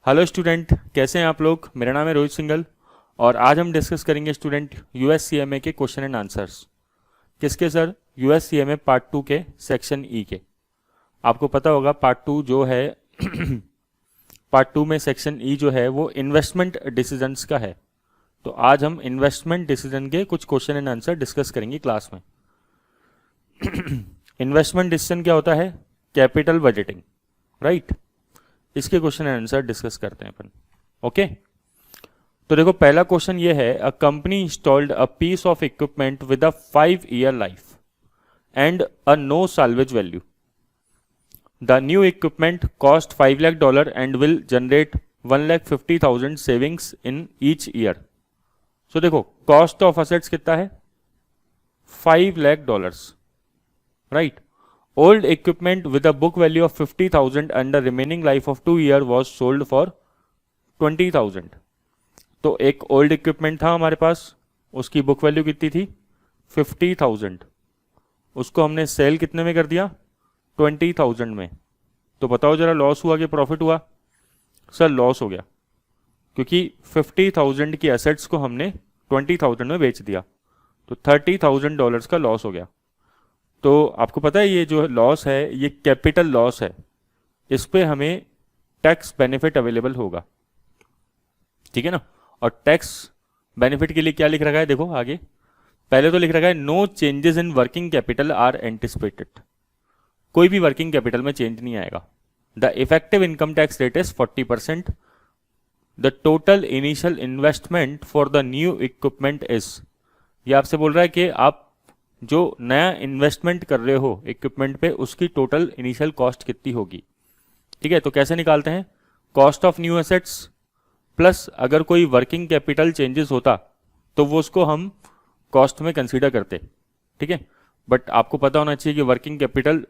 Hello student, कैसे हैं आप लोग। मेरा नाम है रोहित सिंघल और आज हम डिस्कस करेंगे स्टूडेंट यूएससीएमए के क्वेश्चन एंड आंसर्स। किसके सर? यूएससीएमए पार्ट 2 के सेक्शन ई के। आपको पता होगा पार्ट 2 जो है पार्ट 2 में सेक्शन ई जो है वो इन्वेस्टमेंट डिसीजंस का है। तो आज हम इन्वेस्टमेंट डिसीजन के कुछ क्वेश्चन एंड आंसर डिस्कस करेंगे क्लास में। इन्वेस्टमेंट डिसीजन क्या होता है? Capital budgeting, right. इसके क्वेश्चन एंड आंसर डिस्कस करते हैं अपन। ओके, तो देखो पहला क्वेश्चन ये है, a company installed a piece of equipment with a 5-year life and a no salvage value. The new equipment cost $5 lakh and will generate 1,50,000 savings in each year. So देखो cost of assets कितना है? $5 lakh, right. Old equipment with a book value of 50,000 and the remaining life of 2 years was sold for 20,000। तो एक old equipment था हमारे पास, उसकी book value कितनी थी? 50,000। उसको हमने सेल कितने में कर दिया? 20,000 में। तो बताओ जरा, लॉस हुआ कि प्रॉफिट हुआ? सर लॉस हो गया, क्योंकि 50,000 की एसेट्स को हमने 20,000 में बेच दिया, तो $30,000 का लॉस हो गया। तो आपको पता है ये जो लॉस है ये कैपिटल लॉस है, इस पे हमें टैक्स बेनिफिट अवेलेबल होगा, ठीक है ना। और टैक्स बेनिफिट के लिए क्या लिख रखा है देखो आगे, पहले तो लिख रखा है no changes in working capital are anticipated. कोई भी वर्किंग कैपिटल में चेंज नहीं आएगा। The effective income tax rate is 40%। The total initial investment for the new equipment is, ये आपसे बोल रहा है कि आप जो नया इन्वेस्टमेंट कर रहे हो इक्विपमेंट पे उसकी टोटल इनिशियल कॉस्ट कितनी होगी, ठीक है। तो कैसे निकालते हैं? Cost of new assets plus अगर कोई वर्किंग कैपिटल चेंजेस होता तो वो उसको हम कॉस्ट में कंसीडर करते, ठीक है। बट आपको पता होना चाहिए कि वर्किंग कैपिटल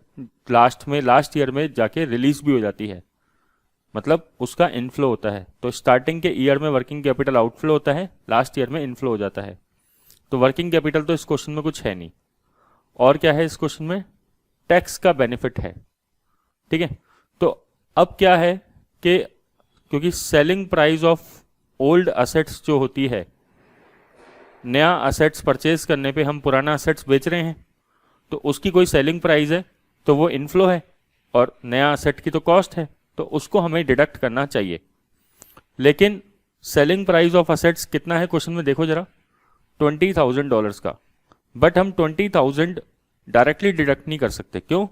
लास्ट ईयर में जाके रिलीज भी हो जाती है, मतलब उसका इनफ्लो होता है। तो स्टार्टिंग के ईयर में वर्किंग कैपिटल आउटफ्लो होता है, लास्ट ईयर में इनफ्लो हो जाता है। तो वर्किंग कैपिटल तो इस क्वेश्चन में कुछ है नहीं। और क्या है इस क्वेश्चन में? टैक्स का बेनिफिट है, ठीक है। तो अब क्या है कि क्योंकि selling price of old assets जो होती है, नया असेट्स परचेज करने पे हम पुराना असेट्स बेच रहे हैं, तो उसकी कोई सेलिंग प्राइस है तो वो इनफ्लो है, और नया असेट की तो कॉस्ट है, तो उसको हमें डिडक्ट करना चाहिए। लेकिन सेलिंग प्राइस ऑफ असेट्स कितना है क्वेश्चन में देखो जरा, $20,000 का। बट हम 20,000 डायरेक्टली डिडक्ट नहीं कर सकते। क्यों?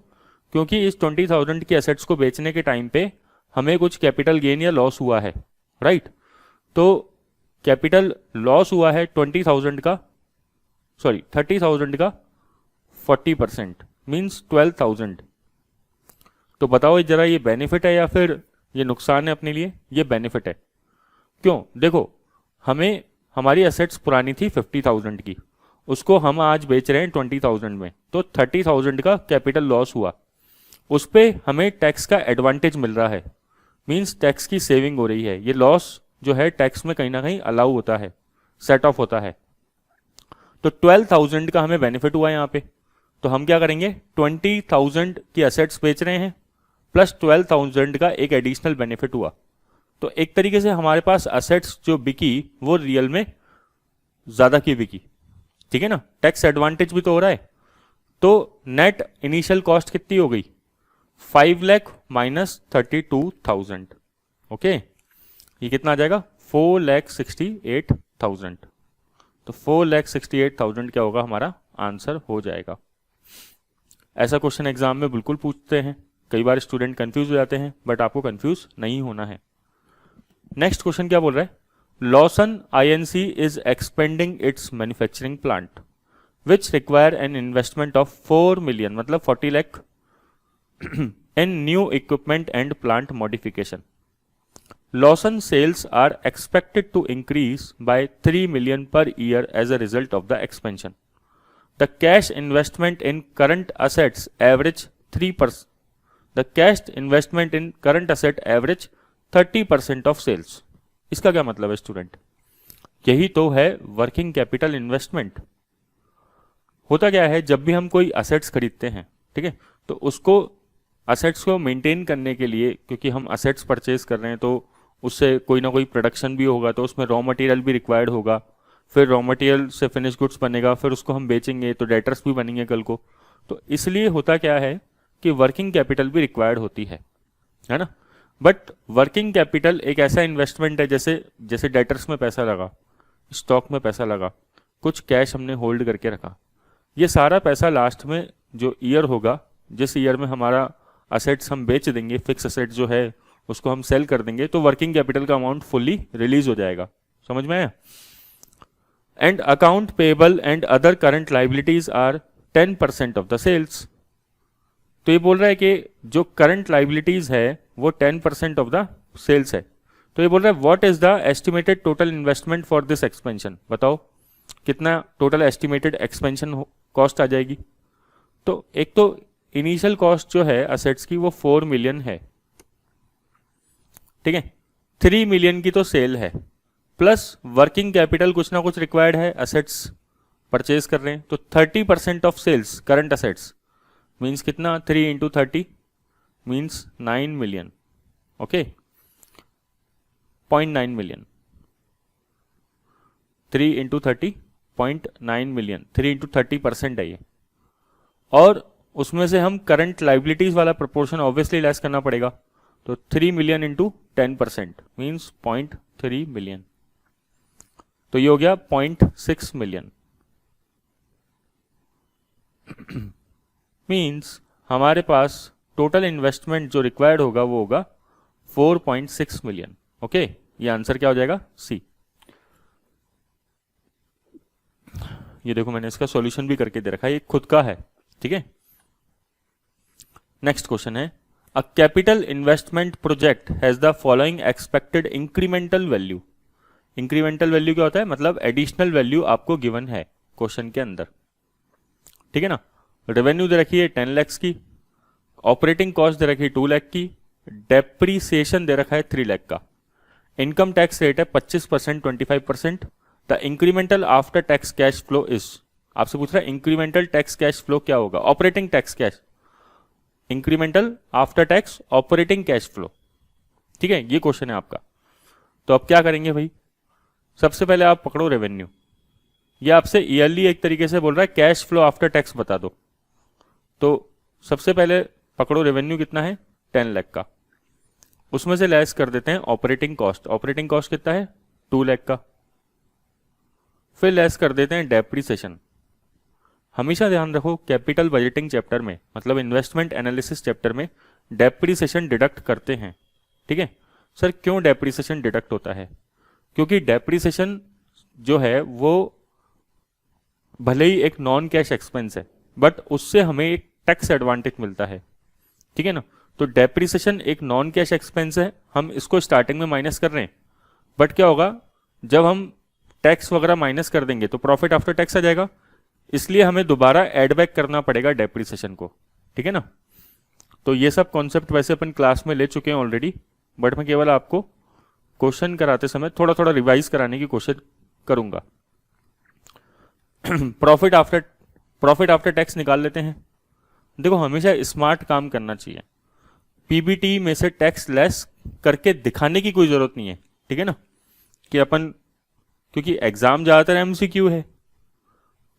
क्योंकि इस 20,000 की एसेट्स को बेचने के टाइम पे हमें कुछ कैपिटल गेन या लॉस हुआ है, राइट। तो कैपिटल लॉस हुआ है 30,000 का 40% मींस 12,000। तो बताओ जरा ये बेनिफिट है या फिर ये नुकसान है अपने लिए? ये बेनिफिट है। क्यों? देखो हमें हमारी एसेट्स पुरानी थी 50,000 की, उसको हम आज बेच रहे हैं 20,000 में, तो 30,000 का कैपिटल लॉस हुआ। उस पे हमें टैक्स का एडवांटेज मिल रहा है, मींस टैक्स की सेविंग हो रही है। ये लॉस जो है टैक्स में कहीं ना कहीं अलाउ होता है, सेट ऑफ होता है। तो 12,000 का हमें बेनिफिट हुआ यहाँ पे। तो हम क्या करेंगे, 20,000 की एसेट्स बेच रहे हैं प्लस 12,000 का एक एडिशनल बेनिफिट हुआ। तो एक तरीके से हमारे पास एसेट्स जो बिकी वो रियल में ज्यादा की बिकी, ठीक है ना। टैक्स एडवांटेज भी तो हो रहा है। तो नेट इनिशियल कॉस्ट कितनी हो गई? 5 लाख माइनस 32,000। ओके, ये कितना आ जाएगा? 4,68,000। तो 4,68,000 क्या होगा? हमारा आंसर हो जाएगा। ऐसा क्वेश्चन एग्जाम में बिल्कुल पूछते हैं, कई बार स्टूडेंट कंफ्यूज हो जाते हैं, बट आपको कंफ्यूज नहीं होना है। नेक्स्ट क्वेश्चन क्या बोल रहा है? Lawson Inc is expanding its manufacturing plant which require an investment of 4 million मतलब 40 lakh in new equipment and plant modification. Lawson sales are expected to increase by 3 million per year as a result of the expansion. The cash investment in current assets average 3%. The cash investment in current asset average 30% of sales. इसका क्या मतलब है student? यही तो है working capital investment. होता क्या है, जब भी हम कोई असेट्स खरीदते हैं, ठीक है, तो उसको असेट्स को मेंटेन करने के लिए, क्योंकि हम असेट्स परचेज कर रहे हैं तो उससे कोई ना कोई प्रोडक्शन भी होगा, तो उसमें रॉ मटेरियल भी रिक्वायर्ड होगा, फिर रॉ मटेरियल से फिनिश गुड्स बनेगा, फिर उसको हम बेचेंगे तो डेटर्स भी बनेंगे कल को। तो इसलिए होता क्या है कि वर्किंग कैपिटल भी रिक्वायर्ड होती है ना। बट वर्किंग कैपिटल एक ऐसा इन्वेस्टमेंट है, जैसे जैसे डेटर्स में पैसा लगा, स्टॉक में पैसा लगा, कुछ कैश हमने होल्ड करके रखा, ये सारा पैसा लास्ट में जो ईयर होगा, जिस ईयर में हमारा असेट्स हम बेच देंगे, फिक्स असेट जो है उसको हम सेल कर देंगे, तो वर्किंग कैपिटल का अमाउंट फुल्ली रिलीज हो जाएगा। समझ में आया? And account payable and other current liabilities are 10% of the sales. तो ये बोल रहा है कि जो करंट लाइबिलिटीज है वो 10% ऑफ द सेल्स है। तो ये बोल रहा है what is the estimated total investment for this expansion. बताओ कितना टोटल एस्टिमेटेड एक्सपेंशन कॉस्ट आ जाएगी। तो एक तो इनिशियल कॉस्ट जो है असेट्स की वो 4 मिलियन है, ठीक है, 3 मिलियन की तो सेल है, प्लस वर्किंग कैपिटल कुछ ना कुछ रिक्वायर्ड है, असेट्स परचेज कर रहे हैं, तो 30% of sales current assets means कितना, 3 into 30 means 9 million. Okay, 0.9 million, 3 into 30 0.9 million, 3 into 30% है ये। और उसमें से हम करंट लाइबिलिटीज वाला प्रोपोर्शन ऑब्वियसली लेस करना पड़ेगा, तो 3 मिलियन इंटू 10% मीन्स 0.3 मिलियन, तो ये हो गया 0.6 मिलियन। मीन्स हमारे पास टोटल इन्वेस्टमेंट जो रिक्वायर्ड होगा वो होगा 4.6 मिलियन। ओके, ये आंसर क्या हो जाएगा, सी। ये देखो मैंने इसका सॉल्यूशन भी करके दे रखा है, ये खुद का है, ठीक है। नेक्स्ट क्वेश्चन है, a capital investment project has the following expected incremental value. Incremental value क्या होता है, मतलब एडिशनल वैल्यू आपको गिवन है क्वेश्चन के अंदर, ठीक है ना। रेवेन्यू दे रखी है 10 लाख की, ऑपरेटिंग कॉस्ट दे रखी है 2 लाख की, डेप्रीसिएशन दे रखा है 3 लाख का, इनकम टैक्स रेट है 25%, 25%। The incremental after tax cash flow is, आपसे पूछ रहा है इंक्रीमेंटल टैक्स कैश फ्लो क्या होगा, operating tax cash, incremental after tax operating cash flow, ठीक है, ये क्वेश्चन है आपका। तो अब क्या करेंगे भाई, सबसे पहले आप पकड़ो रेवेन्यू, ये आपसे ईयरली एक तरीके से बोल रहा है कैश फ्लो आफ्टर टैक्स बता दो, तो सबसे पहले पकड़ो रेवेन्यू कितना है 10 लाख का, उसमें से लेस कर देते हैं ऑपरेटिंग कॉस्ट, ऑपरेटिंग कॉस्ट कितना है 2 लाख का, फिर लेस कर देते हैं डेप्रीसिएशन। हमेशा ध्यान रखो कैपिटल बजटिंग चैप्टर में, मतलब इन्वेस्टमेंट एनालिसिस चैप्टर में डेप्रीसिएशन डिडक्ट करते हैं, ठीक है। सर क्यों डेप्रीसिएशन डिडक्ट होता है, क्योंकि डेप्रीसिएशन जो है वो भले ही एक नॉन कैश एक्सपेंस है, बट उससे हमें एक टैक्स एडवांटेज मिलता है, ठीक है ना। तो डेप्रीसिएशन एक नॉन कैश एक्सपेंस है, हम इसको स्टार्टिंग में माइनस कर रहे हैं, बट क्या होगा जब हम टैक्स वगैरह माइनस कर देंगे तो प्रॉफिट आफ्टर टैक्स आ जाएगा, इसलिए हमें दोबारा एड बैक करना पड़ेगा डेप्रीसिएशन को, ठीक है ना। तो ये सब कॉन्सेप्ट वैसे अपन क्लास में ले चुके हैं ऑलरेडी, बट मैं केवल आपको क्वेश्चन कराते समय थोड़ा थोड़ा रिवाइज कराने की कोशिश करूंगा। प्रॉफिट आफ्टर टैक्स निकाल लेते हैं। देखो हमेशा स्मार्ट काम करना चाहिए, पीबीटी में से टैक्स लेस करके दिखाने की कोई जरूरत नहीं है, ठीक है ना, कि अपन, क्योंकि एग्जाम ज्यादातर एमसीक्यू है,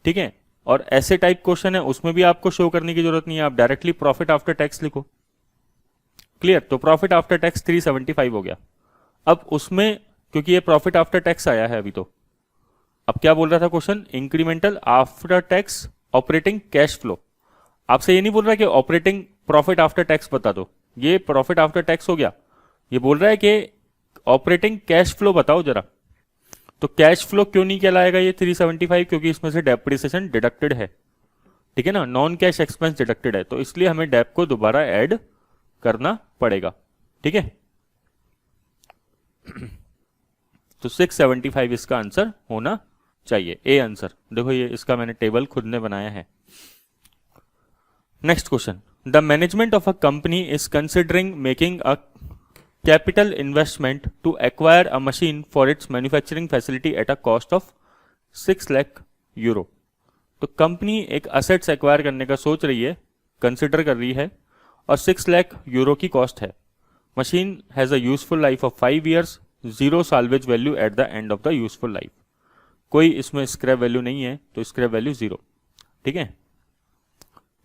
ठीक है, और ऐसे टाइप क्वेश्चन है उसमें भी आपको शो करने की जरूरत नहीं है, आप डायरेक्टली प्रॉफिट आफ्टर टैक्स लिखो। क्लियर, तो प्रॉफिट आफ्टर टैक्स 375 हो गया। अब उसमें क्योंकि ये प्रॉफिट आफ्टर टैक्स आया है अभी, तो अब क्या बोल रहा था question, incremental after tax operating cash flow. आपसे ये नहीं बोल रहा कि ऑपरेटिंग प्रॉफिट आफ्टर टैक्स बता दो, ये प्रॉफिट आफ्टर टैक्स हो गया, ये बोल रहा है कि ऑपरेटिंग कैश फ्लो बताओ जरा। तो कैश फ्लो क्यों नहीं कहलाएगा ये 375, क्योंकि इसमें से डेप्रिसिएशन डिडक्टेड है, ठीक है ना, नॉन कैश एक्सपेंस डिडक्टेड है, तो इसलिए हमें डेप को दोबारा ऐड करना पड़ेगा, ठीक है। तो 675 इसका आंसर होना चाहिए, ए आंसर। देखो ये इसका मैंने टेबल खुद ने बनाया है। Next question, the management of a company is considering making a capital investment to acquire a machine for its manufacturing facility at a cost of 6 lakh euro. तो कंपनी एक असेट्स एक्वायर करने का सोच रही है, कंसिडर कर रही है, और 6 लाख यूरो की कॉस्ट है। Machine has a useful life of 5 years, zero salvage value at the end of the useful life. कोई इसमें स्क्रैप वैल्यू नहीं है, तो स्क्रैप वैल्यू जीरो। ठीक है।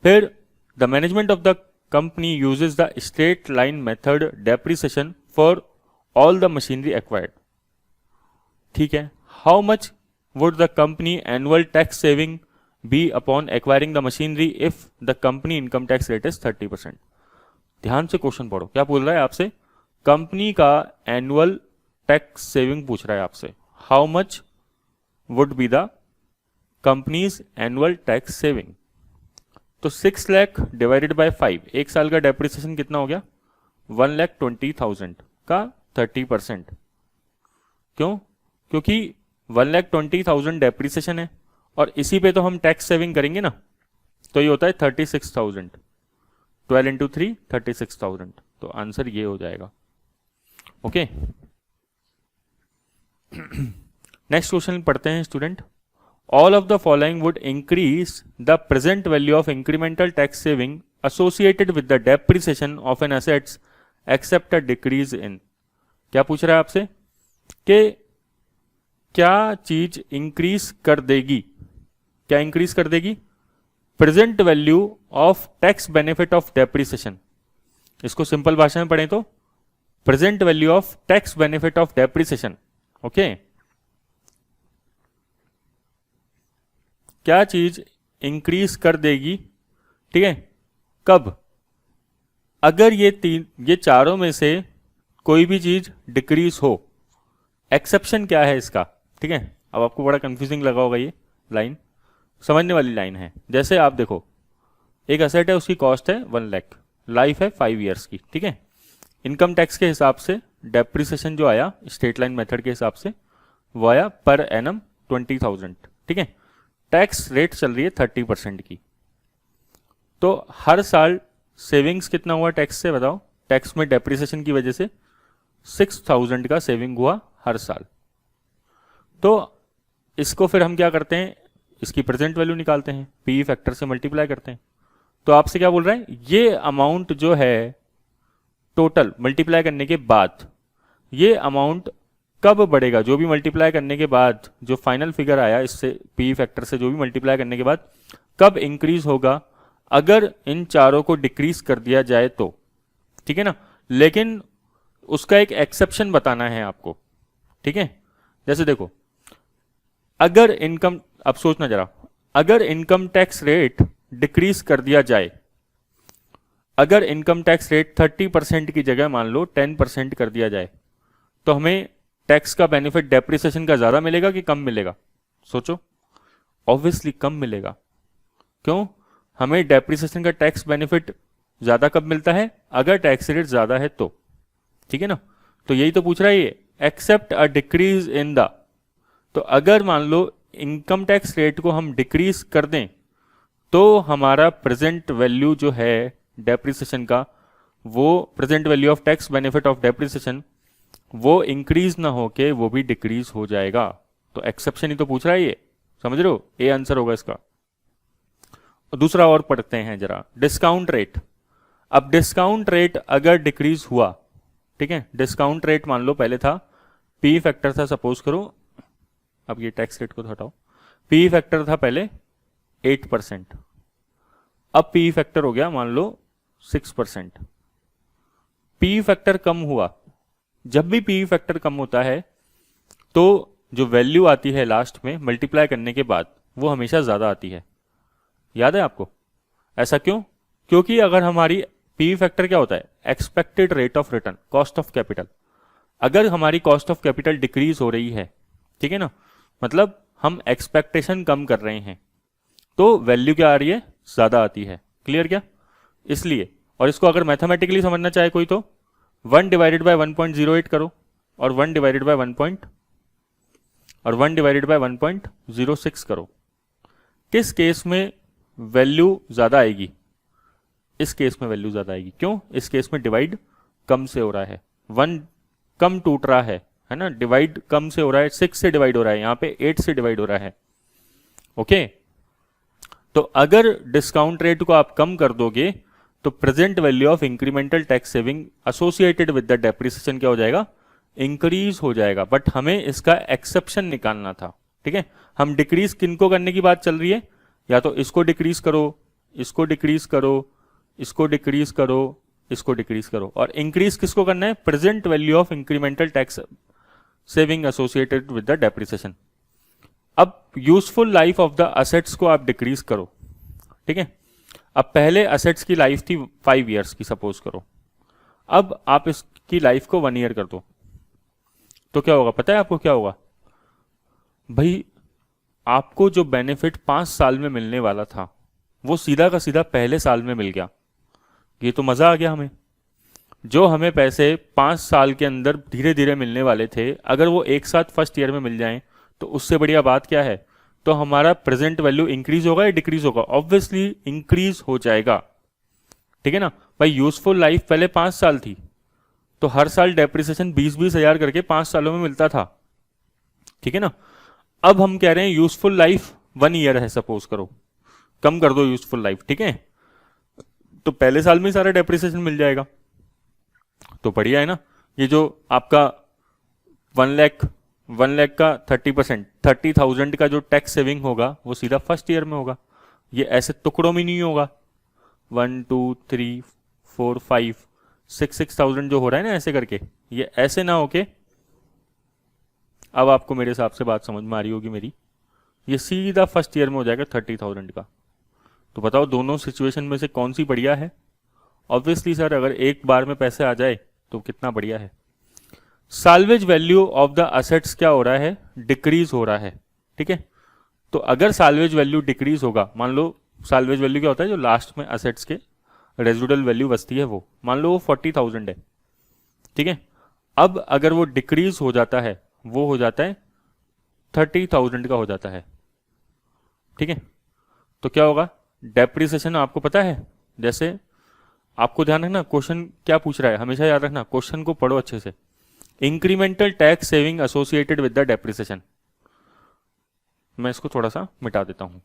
फिर the management of the company uses the straight line method depreciation for all the machinery acquired. ठीक है। How much would the company annual tax saving be upon acquiring the machinery if the company income tax rate is 30%। ध्यान से question पढ़ो, क्या बोल रहा है आपसे, कंपनी का एनुअल टैक्स सेविंग पूछ रहा है आपसे। How much would be the companies annual tax saving. तो 6 लाख डिवाइडेड बाय 5, एक साल का डेप्रिसिएशन कितना हो गया, 1,20,000 का 30%। क्यों? क्योंकि 1,20,000 डेप्रिसिएशन है और इसी पे तो हम टैक्स सेविंग करेंगे ना, तो ये होता है 36,000। 12 इंटू 3 36,000। तो आंसर ये हो जाएगा। ओके। नेक्स्ट क्वेश्चन पढ़ते हैं student. All of the following would increase the present value of incremental tax saving associated with the depreciation of an assets except a decrease in. क्या पूछ रहा है आपसे कि क्या चीज इंक्रीज कर देगी, क्या इंक्रीज कर देगी, present value of tax benefit of depreciation. इसको सिंपल भाषा में पढ़ें तो present value of tax benefit of depreciation. Okay. क्या चीज इंक्रीज कर देगी, ठीक है, कब, अगर ये चारों में से कोई भी चीज डिक्रीज हो। एक्सेप्शन क्या है इसका, ठीक है। अब आपको बड़ा कंफ्यूजिंग लगा होगा, ये लाइन समझने वाली लाइन है। जैसे आप देखो, एक एसेट है, उसकी कॉस्ट है 1 लाख, लाइफ है 5 years की, ठीक है। इनकम टैक्स के हिसाब से डेप्रिसिएशन जो आया स्ट्रेट लाइन मेथड के हिसाब से वो आया पर एनम 20,000, ठीक है। टैक्स रेट चल रही है 30% की। तो हर साल सेविंग्स कितना हुआ टैक्स से, बताओ। टैक्स में डेप्रिसिएशन की वजह से 6,000 का सेविंग हुआ हर साल। तो इसको फिर हम क्या करते हैं, इसकी प्रेजेंट वैल्यू निकालते हैं, पी फैक्टर से मल्टीप्लाई करते हैं। तो आपसे क्या बोल रहा है, ये अमाउंट जो है टोटल मल्टीप्लाई करने के बाद, ये अमाउंट कब बढ़ेगा, जो भी मल्टीप्लाई करने के बाद जो फाइनल फिगर आया इससे पी फैक्टर से जो भी मल्टीप्लाई करने के बाद कब इंक्रीज होगा, अगर इन चारों को डिक्रीज कर दिया जाए तो, ठीक है ना। लेकिन उसका एक एक्सेप्शन बताना है आपको, ठीक है। जैसे देखो, अगर इनकम, अब सोचना जरा, अगर इनकम टैक्स रेट डिक्रीज कर दिया जाए, अगर इनकम टैक्स रेट 30% की जगह मान लो 10% कर दिया जाए, तो हमें टैक्स का बेनिफिट डेप्रिसिएशन का ज्यादा मिलेगा कि कम मिलेगा, सोचो। ऑब्वियसली कम मिलेगा। क्यों? हमें डेप्रिसिएशन का टैक्स बेनिफिट ज्यादा कब मिलता है, अगर टैक्स रेट ज्यादा है तो, ठीक है ना। तो यही तो पूछ रहा है ये, except a decrease in the. तो अगर मान लो इनकम टैक्स रेट को हम डिक्रीज कर दें तो हमारा प्रेजेंट वैल्यू जो है डेप्रिसिएशन का, वो present value of tax benefit of depreciation, वो इंक्रीज ना होके वो भी डिक्रीज हो जाएगा। तो एक्सेप्शन ही तो पूछ रहा है ये, समझ रहे हो, ए आंसर होगा इसका। दूसरा और पढ़ते हैं जरा, डिस्काउंट रेट। अब डिस्काउंट रेट अगर डिक्रीज हुआ, ठीक है, डिस्काउंट रेट मान लो पहले था, पी फैक्टर था, सपोज करो, अब ये टैक्स रेट को तो हटाओ, पी फैक्टर था पहले 8%, अब पी फैक्टर हो गया मान लो 6%। पी फैक्टर कम हुआ, जब भी पी फैक्टर कम होता है तो जो वैल्यू आती है लास्ट में मल्टीप्लाई करने के बाद, वो हमेशा ज्यादा आती है। याद है आपको? ऐसा क्यों? क्योंकि अगर हमारी पी फैक्टर क्या होता है, expected rate of return, cost of capital. अगर हमारी कॉस्ट ऑफ कैपिटल डिक्रीज हो रही है, ठीक है ना, मतलब हम एक्सपेक्टेशन कम कर रहे हैं, तो वैल्यू क्या आ रही है, ज्यादा आती है। क्लियर क्या? इसलिए, और इसको अगर मैथमेटिकली समझना चाहे कोई तो 1 डिवाइडेड बाय 1.08 करो और 1 डिवाइडेड बाय 1.06 करो। किस केस में वैल्यू ज्यादा आएगी? इस केस में वैल्यू ज्यादा आएगी। क्यों? इस केस में डिवाइड कम से हो रहा है, 1 कम टूट रहा है ना, डिवाइड कम से हो रहा है, 6 से डिवाइड हो रहा है, यहां पे 8 से डिवाइड हो रहा है। ओके, तो अगर डिस्काउंट रेट को आप कम कर दोगे तो present value of incremental tax saving associated with the depreciation क्या हो जाएगा, इंक्रीज हो जाएगा। बट हमें इसका एक्सेप्शन निकालना था, ठीक है। हम डिक्रीज किनको करने की बात चल रही है, या तो इसको डिक्रीज करो, इसको डिक्रीज करो, इसको डिक्रीज करो, इसको डिक्रीज करो, और इंक्रीज किसको करना है, present value of incremental tax saving associated with the depreciation. अब useful life of the assets को आप डिक्रीज करो, ठीक है। अब पहले असेट्स की लाइफ थी 5 ईयर्स की, सपोज करो, अब आप इसकी लाइफ को 1 ईयर कर दो, तो क्या होगा पता है आपको क्या होगा भाई, आपको जो बेनिफिट 5 साल में मिलने वाला था वो सीधा का सीधा पहले साल में मिल गया। ये तो मजा आ गया हमें। जो हमें पैसे 5 साल के अंदर धीरे धीरे मिलने वाले थे, अगर वो एक साथ फर्स्ट ईयर में मिल जाएं तो उससे बढ़िया बात क्या है। तो हमारा प्रेजेंट वैल्यू इंक्रीज होगा या डिक्रीज होगा, ऑब्वियसली इंक्रीज हो जाएगा, ठीक है ना भाई। यूजफुल लाइफ पहले 5 साल थी, तो हर साल डेप्रिसिएशन 20-20 हजार करके 5 सालों में मिलता था, ठीक है ना। अब हम कह रहे हैं यूजफुल लाइफ 1 ईयर है, सपोज करो, कम कर दो यूजफुल लाइफ, ठीक है। तो पहले साल में ही सारा डेप्रिसिएशन मिल जाएगा, तो बढ़िया है ना। ये जो आपका 1 लाख का 30%, 30,000 का जो टैक्स सेविंग होगा वो सीधा फर्स्ट ईयर में होगा, ये ऐसे टुकड़ों में नहीं होगा। 1 2 3 4 5 6,000 जो हो रहा है ना ऐसे करके, ये ऐसे ना होके, अब आपको मेरे हिसाब से बात समझ में आ रही होगी मेरी, ये सीधा फर्स्ट ईयर में हो जाएगा 30,000 का। तो बताओ दोनों सिचुएशन में से कौन सी बढ़िया है। ऑब्वियसली सर अगर एक बार में पैसे आ जाए तो कितना बढ़िया है। Salvage value of the assets क्या हो रहा है, डिक्रीज हो रहा है, ठीक है। तो अगर साल्वेज वैल्यू डिक्रीज होगा, मान लो साल्वेज वैल्यू क्या होता है, जो लास्ट में असेट्स के रेजिडुअल वैल्यू बचती है वो, मान लो वो 40,000 है, ठीक है। अब अगर वो डिक्रीज हो जाता है, वो हो जाता है 30,000 का हो जाता है, ठीक है। तो क्या होगा, डेप्रिसिएशन आपको पता है, जैसे आपको ध्यान रखना क्वेश्चन क्या पूछ रहा है, हमेशा याद रखना क्वेश्चन को पढ़ो अच्छे से। Incremental tax saving associated with the depreciation, मैं इसको थोड़ा सा मिटा देता हूं।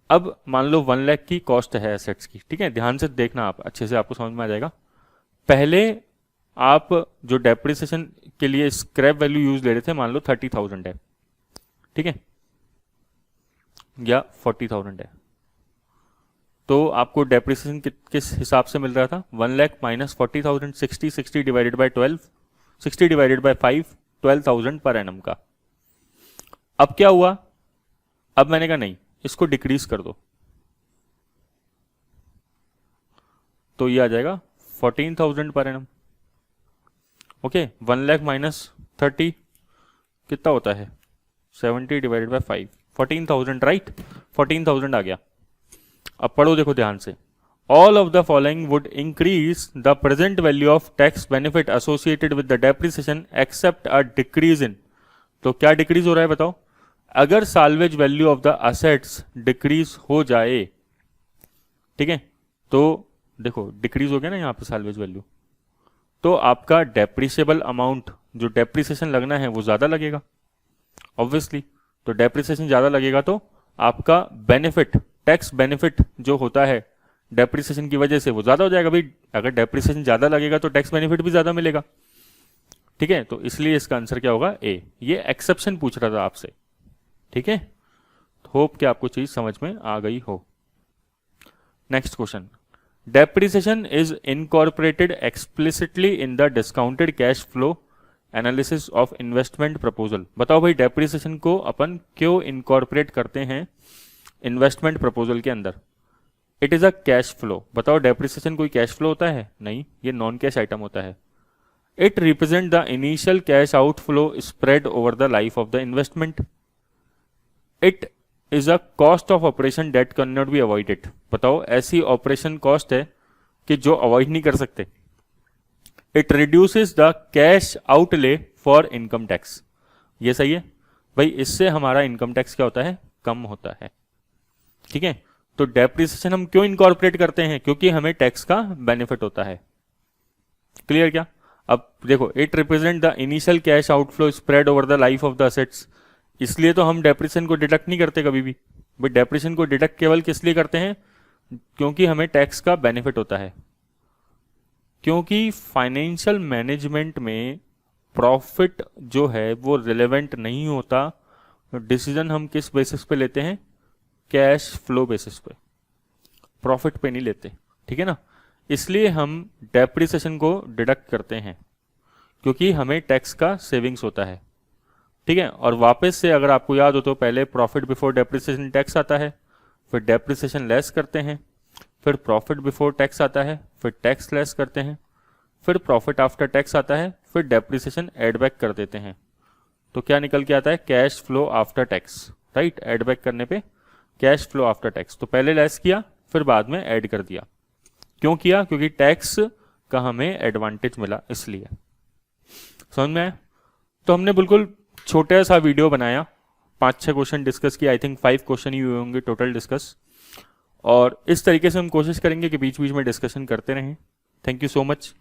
अब मान लो 1 लाख की कॉस्ट है एसेट्स की, ठीक है, ध्यान से देखना आप अच्छे से, आपको समझ में आ जाएगा। पहले आप जो डेप्रिसिएशन के लिए स्क्रैप वैल्यू यूज ले रहे थे, मान लो 30,000 है, ठीक है, या 40,000 है, तो आपको डेप्रिसिएशन किस हिसाब से मिल रहा था, 1 lakh minus 40,000, 60 divided by 12, 60 divided by 5, 12,000 per annum का। अब क्या हुआ, अब मैंने कहा नहीं इसको डिक्रीज कर दो, तो ये आ जाएगा 14,000 per annum. Okay, 1 lakh minus 30 कितना होता है, 70 डिवाइडेड बाय 5, 14,000, राइट, 14,000 आ गया। अब पढ़ो देखो ध्यान से, all of the following would increase the present value of tax benefit associated with the depreciation except a decrease in. तो क्या डिक्रीज हो रहा है बताओ, अगर salvage value of the assets decrease हो जाए, ठीक है, तो देखो डिक्रीज हो गया ना यहाँ पे साल्वेज वैल्यू, तो आपका डेप्रिसिएबल अमाउंट जो डेप्रिसिएशन लगना है वो ज्यादा लगेगा ऑब्वियसली। तो डेप्रिसिएशन ज्यादा लगेगा तो आपका बेनिफिट, टैक्स बेनिफिट जो होता है डेप्रिसिएशन की वजह से वो ज्यादा हो जाएगा भाई। अगर डेप्रिसिएशन ज्यादा लगेगा तो टैक्स बेनिफिट भी ज्यादा मिलेगा, ठीक है। तो इसलिए इसका आंसर क्या होगा, ए। ये एक्सेप्शन पूछ रहा था आपसे, ठीक है। होप कि आपको चीज समझ में आ गई हो। Next question, depreciation is incorporated explicitly in the discounted cash flow analysis of investment proposal. बताओ भाई डेप्रिसिएशन को अपन क्यों इनकॉर्पोरेट करते हैं इन्वेस्टमेंट प्रपोजल के अंदर। It is a cash flow. बताओ डेप्रिसिएशन कोई कैश फ्लो होता है, नहीं, ये नॉन कैश आइटम होता है। It represent the initial cash outflow spread over the life of the investment. It is a cost of operation date can not be avoided. बताओ ऐसी ऑपरेशन कॉस्ट है कि जो अवॉइड नहीं कर सकते। It reduces the cash outlay for income tax. ये सही है भाई, इससे हमारा इनकम टैक्स क्या होता है, कम होता है, ठीक है। तो डेप्रिसिएशन हम क्यों इनकॉर्पोरेट करते हैं, क्योंकि हमें टैक्स का बेनिफिट होता है। क्लियर क्या। अब देखो, it represent the initial cash outflow spread over the life of the assets, इसलिए तो हम डेप्रिसिएशन को डिडक्ट नहीं करते कभी भी। बट डेप्रिसिएशन को डिडक्ट केवल किस लिए करते हैं, क्योंकि हमें टैक्स का बेनिफिट होता है, क्योंकि फाइनेंशियल मैनेजमेंट में प्रॉफिट जो है वो रिलेवेंट नहीं होता। डिसीजन हम किस बेसिस पे लेते हैं? कैश फ्लो बेसिस पे, प्रॉफिट पे नहीं लेते, ठीक है ना। इसलिए हम डेप्रिसिएशन को डिडक्ट करते हैं, क्योंकि हमें टैक्स का सेविंग्स होता है, ठीक है। और वापस से अगर आपको याद हो तो पहले प्रॉफिट बिफोर डेप्रिसिएशन टैक्स आता है, फिर डेप्रिसिएशन लेस करते हैं, फिर प्रॉफिट बिफोर टैक्स आता है, फिर टैक्स लेस करते हैं, फिर प्रॉफिट आफ्टर टैक्स आता है, फिर डेप्रिसिएशन एड बैक कर देते हैं। तो क्या निकल के आता है? Cash flow after tax, right. Add back करने पे कैश फ्लो आफ्टर टैक्स। तो पहले लेस किया, फिर बाद में ऐड कर दिया। क्यों किया? क्योंकि टैक्स का हमें एडवांटेज मिला, इसलिए। समझ में आया? तो हमने बिल्कुल छोटा सा वीडियो बनाया, 5-6 क्वेश्चन डिस्कस किया। आई थिंक 5 क्वेश्चन ही हुए होंगे टोटल डिस्कस, और इस तरीके से हम कोशिश करेंगे कि बीच बीच में डिस्कशन करते रहें। Thank you so much.